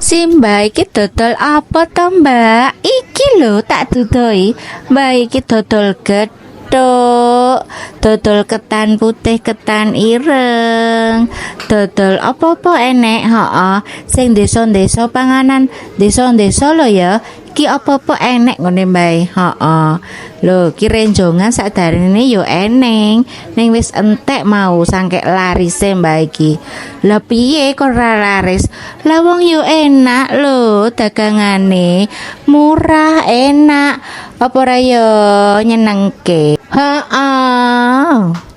Mbak iki dodol apa to, Mbak? Iki lho tak dudoi. Mbak iki dodol gethuk, dodol ketan putih, ketan ireng, dodol apa-apa enek, heeh. Sing desa-desa panganan, desa-desa lho ya. Ki apa-apa enek ngene Mbak, heeh. Lho, ki renjongan sakdarene yo eneng, ning wis entek mau sangke larise Mbak iki. Lah piye kok ora laris? Lah wong yo enak lho dagangane, murah, enak. Apa ora yo nyenengke? Heeh.